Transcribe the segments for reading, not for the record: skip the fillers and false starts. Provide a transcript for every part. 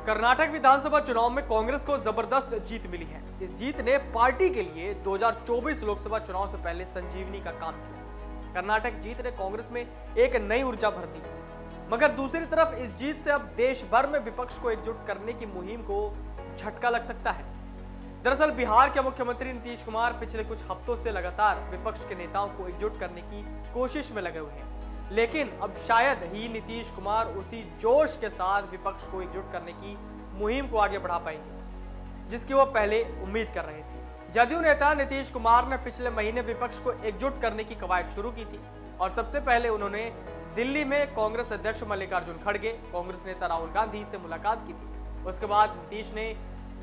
कर्नाटक विधानसभा चुनाव में कांग्रेस को जबरदस्त जीत मिली है। इस जीत ने पार्टी के लिए 2024 लोकसभा चुनाव से पहले संजीवनी का काम किया। कर्नाटक जीत ने कांग्रेस में एक नई ऊर्जा भर दी, मगर दूसरी तरफ इस जीत से अब देश भर में विपक्ष को एकजुट करने की मुहिम को झटका लग सकता है। दरअसल बिहार के मुख्यमंत्री नीतीश कुमार पिछले कुछ हफ्तों से लगातार विपक्ष के नेताओं को एकजुट करने की कोशिश में लगे हुए हैं, लेकिन अब शायद ही नीतीश कुमार उसी जोश के साथ विपक्ष को एकजुट करने की मुहिम को आगे बढ़ा पाएंगे जिसकी वो पहले उम्मीद कर रहे थे। जदयू नेता नीतीश कुमार ने पिछले महीने विपक्ष को एकजुट करने की कवायद शुरू की थी और सबसे पहले उन्होंने दिल्ली में कांग्रेस अध्यक्ष मल्लिकार्जुन खड़गे, कांग्रेस नेता राहुल गांधी से मुलाकात की थी। उसके बाद नीतीश ने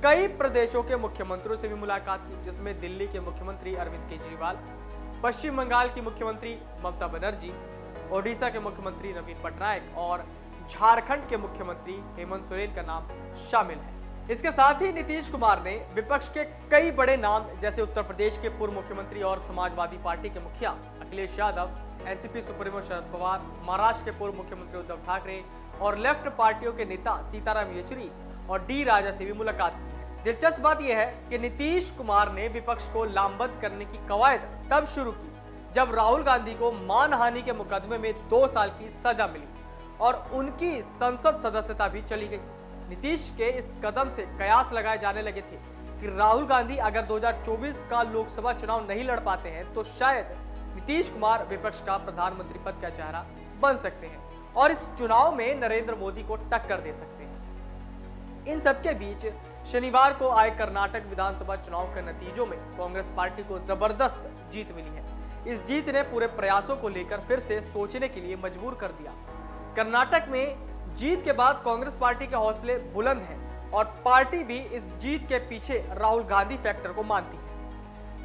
कई प्रदेशों के मुख्यमंत्रियों से भी मुलाकात की, जिसमें दिल्ली के मुख्यमंत्री अरविंद केजरीवाल, पश्चिम बंगाल की मुख्यमंत्री ममता बनर्जी, ओडिशा के मुख्यमंत्री नवीन पटनायक और झारखंड के मुख्यमंत्री हेमंत सोरेन का नाम शामिल है। इसके साथ ही नीतीश कुमार ने विपक्ष के कई बड़े नाम जैसे उत्तर प्रदेश के पूर्व मुख्यमंत्री और समाजवादी पार्टी के मुखिया अखिलेश यादव, एनसीपी सुप्रीमो शरद पवार, महाराष्ट्र के पूर्व मुख्यमंत्री उद्धव ठाकरे और लेफ्ट पार्टियों के नेता सीताराम येचुरी और डी राजा से भी मुलाकात की है। दिलचस्प बात यह है कि नीतीश कुमार ने विपक्ष को लामबंद करने की कवायद तब शुरू की जब राहुल गांधी को मानहानि के मुकदमे में 2 साल की सजा मिली और उनकी संसद सदस्यता भी चली गई। नीतीश के इस कदम से कयास लगाए जाने लगे थे कि राहुल गांधी अगर 2024 का लोकसभा चुनाव नहीं लड़ पाते हैं तो शायद नीतीश कुमार विपक्ष का प्रधानमंत्री पद का चेहरा बन सकते हैं और इस चुनाव में नरेंद्र मोदी को टक्कर दे सकते हैं। इन सबके बीच शनिवार को आए कर्नाटक विधानसभा चुनाव के नतीजों में कांग्रेस पार्टी को जबरदस्त जीत मिली है। इस जीत ने पूरे प्रयासों को लेकर फिर से सोचने के लिए मजबूर कर दिया। कर्नाटक में जीत के बाद कांग्रेस पार्टी के हौसले बुलंद हैं और पार्टी भी इस जीत के पीछे राहुल गांधी फैक्टर को मानती है।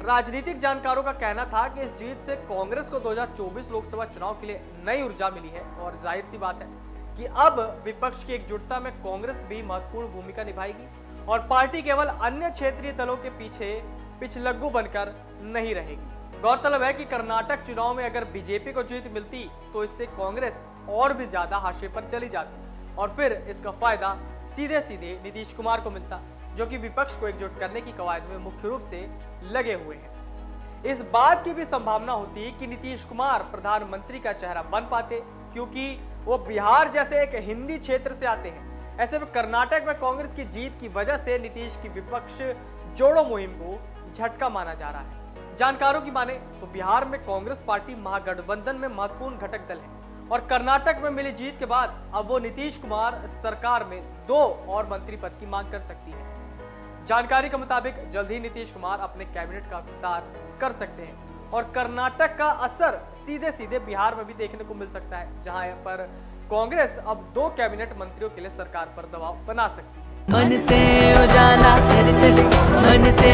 राजनीतिक जानकारों का कहना था कि इस जीत से कांग्रेस को 2024 लोकसभा चुनाव के लिए नई ऊर्जा मिली है और जाहिर सी बात है कि अब विपक्ष की एकजुटता में कांग्रेस भी महत्वपूर्ण भूमिका निभाएगी और पार्टी केवल अन्य क्षेत्रीय दलों के पीछे पिछलग्गू बनकर नहीं रहेगी। गौरतलब है कि कर्नाटक चुनाव में अगर बीजेपी को जीत मिलती तो इससे कांग्रेस और भी ज्यादा हाशिए पर चली जाती और फिर इसका फायदा सीधे सीधे नीतीश कुमार को मिलता, जो कि विपक्ष को एकजुट करने की कवायद में मुख्य रूप से लगे हुए हैं। इस बात की भी संभावना होती कि नीतीश कुमार प्रधानमंत्री का चेहरा बन पाते, क्योंकि वो बिहार जैसे एक हिंदी क्षेत्र से आते हैं। ऐसे में कर्नाटक में कांग्रेस की जीत की वजह से नीतीश की विपक्ष जोड़ो मुहिम को झटका माना जा रहा है। जानकारों की माने तो बिहार में कांग्रेस पार्टी महागठबंधन में महत्वपूर्ण घटक दल है और कर्नाटक में मिली जीत के बाद अब वो नीतीश कुमार सरकार में 2 और मंत्री पद की मांग कर सकती है। जानकारी के मुताबिक जल्द ही नीतीश कुमार अपने कैबिनेट का विस्तार कर सकते हैं और कर्नाटक का असर सीधे सीधे बिहार में भी देखने को मिल सकता है, जहां पर कांग्रेस अब 2 कैबिनेट मंत्रियों के लिए सरकार पर दबाव बना सकती है। मन से उजाला कर चले, मन से